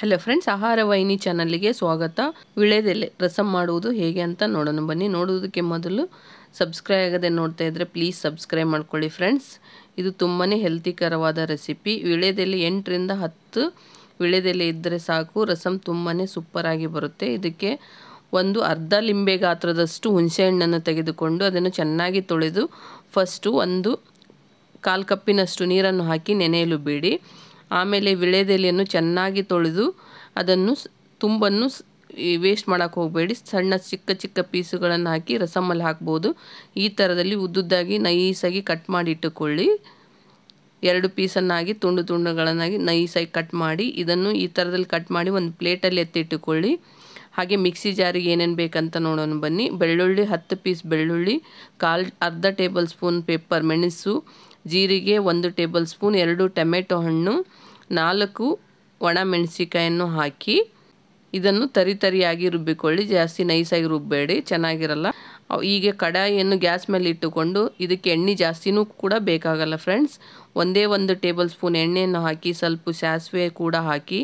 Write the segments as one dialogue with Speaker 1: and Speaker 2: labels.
Speaker 1: Hello friends, ಆಹಾರ ವಾಹಿನಿ ಚಾನಲ್ಗೆ ಸ್ವಾಗತ. ವಿಳ್ಯದೆಲೆ ರಸಂ ಮಾಡುವುದು ಹೇಗೆ ಅಂತ ನೋಡೋಣ ಬನ್ನಿ. ನೋಡುವುದಕ್ಕೆ ಮೊದಲು ಸಬ್ಸ್ಕ್ರೈಬ್ ಆಗದೆ ನೋಡ್ತಾ ಇದ್ದರೆ ಪ್ಲೀಸ್ ಸಬ್ಸ್ಕ್ರೈಬ್ ಮಾಡ್ಕೊಳ್ಳಿ ಫ್ರೆಂಡ್ಸ್. ಇದು ತುಂಬಾ ಹೆಲ್ತಿಕರವಾದ ರೆಸಿಪಿ. ವಿಳ್ಯದೆಲೆ 8ರಿಂದ 10 ವಿಳ್ಯದೆಲೆ ಇದ್ದರೆ ಸಾಕು, ರಸಂ ತುಂಬಾ ಸೂಪರಾಗಿ ಬರುತ್ತೆ. ಇದಕ್ಕೆ ಒಂದು ಅರ್ಧ ಲಿಂಬೆ ಗಾತ್ರದಷ್ಟು ಹುಣಸೆಹಣ್ಣನ್ನು ತೆಗೆದುಕೊಂಡು ಅದನ್ನು ಚೆನ್ನಾಗಿ ತೊಳೆದು ಫಸ್ಟು 1/4 ಕಪ್ಪಿನಷ್ಟು ನೀರನ್ನು ಹಾಕಿ ನೆನೆಯಲು ಬಿಡಿ. ಆಮೇಲೆ ವಿಳ್ಯದೆಲೆಯನ್ನು ಚೆನ್ನಾಗಿ ತೊಳೆದು ಅದನ್ನು ತುಂಬನ್ನು ವೇಸ್ಟ್ ಮಾಡೋಕ್ಕೆ ಹೋಗಬೇಡಿ. ಸಣ್ಣ ಚಿಕ್ಕ ಚಿಕ್ಕ ಪೀಸುಗಳನ್ನು ಹಾಕಿ ರಸಮಲ್ಲಿ ಹಾಕ್ಬೋದು. ಈ ಥರದಲ್ಲಿ ಉದ್ದುದ್ದಾಗಿ ನೈಸಾಗಿ ಕಟ್ ಮಾಡಿ ಇಟ್ಟುಕೊಳ್ಳಿ. 2 ಪೀಸನ್ನಾಗಿ ತುಂಡುಗಳನ್ನಾಗಿ ನೈಸಾಗಿ ಕಟ್ ಮಾಡಿ ಇದನ್ನು ಈ ಥರದಲ್ಲಿ ಕಟ್ ಮಾಡಿ ಒಂದು ಪ್ಲೇಟಲ್ಲಿ ಎತ್ತಿಟ್ಟುಕೊಳ್ಳಿ. ಹಾಗೆ ಮಿಕ್ಸಿ ಜಾರಿಗೆ ಏನೇನು ಬೇಕಂತ ನೋಡೋಣ ಬನ್ನಿ. ಬೆಳ್ಳುಳ್ಳಿ 10 ಪೀಸ್ ಬೆಳ್ಳುಳ್ಳಿ, ಅರ್ಧ ಟೇಬಲ್ ಸ್ಪೂನ್ ಪೆಪ್ಪರ್ ಮೆಣಸು, ಜೀರಿಗೆ 1 ಟೇಬಲ್ ಸ್ಪೂನ್, 2 ಟೊಮೆಟೊ ಹಣ್ಣು, 4 ಒಣ ಮೆಣಸಿಕಾಯನ್ನು ಹಾಕಿ ಇದನ್ನು ತರಿಯಾಗಿ ರುಬ್ಬಿಕೊಳ್ಳಿ. ಜಾಸ್ತಿ ನೈಸಾಗಿ ರುಬ್ಬಬೇಡಿ, ಚೆನ್ನಾಗಿರಲ್ಲ. ಹೀಗೆ ಕಡಾಯಿಯನ್ನು ಗ್ಯಾಸ್ ಮೇಲೆ ಇಟ್ಟುಕೊಂಡು ಇದಕ್ಕೆ ಎಣ್ಣೆ ಜಾಸ್ತಿನೂ ಕೂಡ ಬೇಕಾಗಲ್ಲ ಫ್ರೆಂಡ್ಸ್. 1 ಟೇಬಲ್ ಸ್ಪೂನ್ ಎಣ್ಣೆಯನ್ನು ಹಾಕಿ ಸ್ವಲ್ಪ ಸಾಸಿವೆ ಕೂಡ ಹಾಕಿ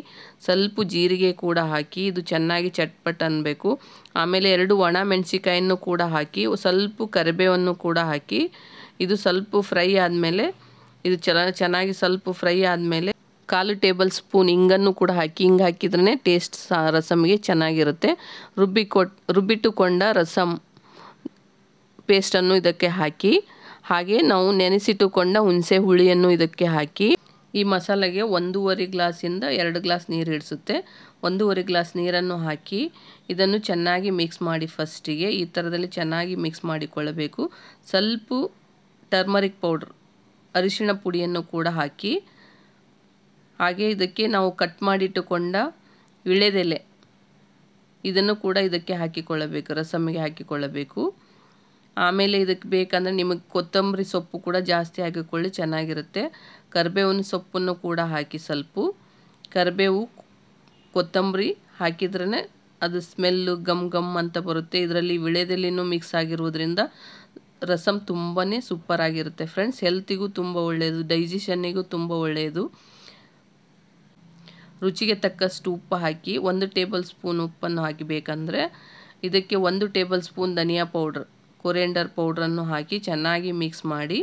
Speaker 1: ಸ್ವಲ್ಪ ಜೀರಿಗೆ ಕೂಡ ಹಾಕಿ ಇದು ಚೆನ್ನಾಗಿ ಚಟ್ಪಟ್ ಅನ್ನಬೇಕು. ಆಮೇಲೆ 2 ಒಣ ಮೆಣಸಿಕಾಯನ್ನು ಕೂಡ ಹಾಕಿ ಸ್ವಲ್ಪ ಕರಿಬೇವನ್ನು ಕೂಡ ಹಾಕಿ ಇದು ಸ್ವಲ್ಪ ಫ್ರೈ ಆದಮೇಲೆ ಇದು ಚೆನ್ನಾಗಿ ಸ್ವಲ್ಪ ಫ್ರೈ ಆದಮೇಲೆ 1/4 ಟೇಬಲ್ ಸ್ಪೂನ್ ಹಿಂಗನ್ನು ಕೂಡ ಹಾಕಿ, ಹಿಂಗೆ ಹಾಕಿದ್ರೇ ಟೇಸ್ಟ್ ರಸಮ್ಗೆ ಚೆನ್ನಾಗಿರುತ್ತೆ. ರುಬ್ಬಿಟ್ಟುಕೊಂಡ ರಸಮ್ ಪೇಸ್ಟನ್ನು ಇದಕ್ಕೆ ಹಾಕಿ, ಹಾಗೆ ನಾವು ನೆನೆಸಿಟ್ಟುಕೊಂಡ ಹುಣಸೆ ಹುಳಿಯನ್ನು ಇದಕ್ಕೆ ಹಾಕಿ ಈ ಮಸಾಲೆಗೆ 1.5 ಗ್ಲಾಸಿಂದ 2 ಗ್ಲಾಸ್ ನೀರು ಹಿಡಿಸುತ್ತೆ. 1.5 ಗ್ಲಾಸ್ ನೀರನ್ನು ಹಾಕಿ ಇದನ್ನು ಚೆನ್ನಾಗಿ ಮಿಕ್ಸ್ ಮಾಡಿ. ಫಸ್ಟಿಗೆ ಈ ಥರದಲ್ಲಿ ಚೆನ್ನಾಗಿ ಮಿಕ್ಸ್ ಮಾಡಿಕೊಳ್ಳಬೇಕು. ಸ್ವಲ್ಪ ಟರ್ಮರಿಕ್ ಪೌಡ್ರ್ ಅರಿಶಿಣ ಪುಡಿಯನ್ನು ಕೂಡ ಹಾಕಿ, ಹಾಗೆ ಇದಕ್ಕೆ ನಾವು ಕಟ್ ಮಾಡಿಟ್ಟುಕೊಂಡ ವಿಳ್ಯದೆಲೆ ಇದನ್ನು ಕೂಡ ಇದಕ್ಕೆ ಹಾಕಿಕೊಳ್ಳಬೇಕು, ರಸಮ್ಮಿಗೆ ಹಾಕಿಕೊಳ್ಳಬೇಕು. ಆಮೇಲೆ ಇದಕ್ಕೆ ಬೇಕಂದರೆ ನಿಮಗೆ ಕೊತ್ತಂಬರಿ ಸೊಪ್ಪು ಕೂಡ ಜಾಸ್ತಿ ಹಾಕಿಕೊಳ್ಳಿ, ಚೆನ್ನಾಗಿರುತ್ತೆ. ಕರಿಬೇವಿನ ಸೊಪ್ಪನ್ನು ಕೂಡ ಹಾಕಿ, ಸ್ವಲ್ಪ ಕರಿಬೇವು ಕೊತ್ತಂಬರಿ ಹಾಕಿದ್ರೇ ಅದು ಸ್ಮೆಲ್ಲು ಗಮ್ ಅಂತ ಬರುತ್ತೆ. ಇದರಲ್ಲಿ ವಿಳ್ಯದೆಲೆನೂ ಮಿಕ್ಸ್ ಆಗಿರುವುದರಿಂದ ರಸಂ ತುಂಬಾ ಸೂಪರಾಗಿರುತ್ತೆ ಫ್ರೆಂಡ್ಸ್. ಹೆಲ್ತಿಗೂ ತುಂಬ ಒಳ್ಳೆಯದು, ಡೈಜೆಷನ್ನಿಗೂ ತುಂಬ ಒಳ್ಳೆಯದು. ರುಚಿಗೆ ತಕ್ಕಷ್ಟು ಉಪ್ಪು ಹಾಕಿ 1 ಟೇಬಲ್ ಸ್ಪೂನ್ ಉಪ್ಪನ್ನು ಹಾಕಬೇಕಂದ್ರೆ ಇದಕ್ಕೆ 1 ಟೇಬಲ್ ಸ್ಪೂನ್ ಧನಿಯಾ ಪೌಡ್ರ್, ಕೊರಿಯಂಡರ್ ಪೌಡ್ರನ್ನು ಹಾಕಿ ಚೆನ್ನಾಗಿ ಮಿಕ್ಸ್ ಮಾಡಿ.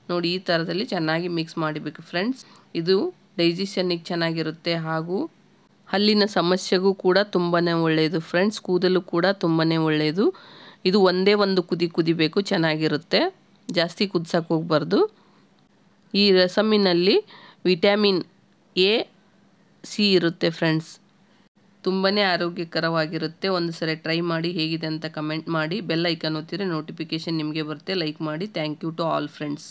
Speaker 1: ನೋಡಿ ಈ ಥರದಲ್ಲಿ ಚೆನ್ನಾಗಿ ಮಿಕ್ಸ್ ಮಾಡಬೇಕು ಫ್ರೆಂಡ್ಸ್. ಇದು ಡೈಜೆಷನ್ನಿಗೆ ಚೆನ್ನಾಗಿರುತ್ತೆ, ಹಾಗೂ ಹಲ್ಲಿನ ಸಮಸ್ಯೆಗೂ ಕೂಡ ತುಂಬಾ ಒಳ್ಳೆಯದು ಫ್ರೆಂಡ್ಸ್. ಕೂದಲು ಕೂಡ ತುಂಬಾ ಒಳ್ಳೆಯದು. ಇದು ಒಂದು ಕುದಿಬೇಕು, ಚೆನ್ನಾಗಿರುತ್ತೆ. ಜಾಸ್ತಿ ಕುದಿಸೋಕೆ ಹೋಗಬಾರ್ದು. ಈ ರಸಮ್ಮಿನಲ್ಲಿ ವಿಟಮಿನ್ ಎ, ಸಿ ಇರುತ್ತೆ ಫ್ರೆಂಡ್ಸ್. ತುಂಬಾ ಆರೋಗ್ಯಕರವಾಗಿರುತ್ತೆ. ಒಂದು ಸರಿ ಟ್ರೈ ಮಾಡಿ, ಹೇಗಿದೆ ಅಂತ ಕಮೆಂಟ್ ಮಾಡಿ. ಬೆಲ್ ಐಕಾನ್ ಒತ್ತಿದ್ರೆ ನೋಟಿಫಿಕೇಷನ್ ನಿಮಗೆ ಬರುತ್ತೆ. ಲೈಕ್ ಮಾಡಿ. Thank you to all friends.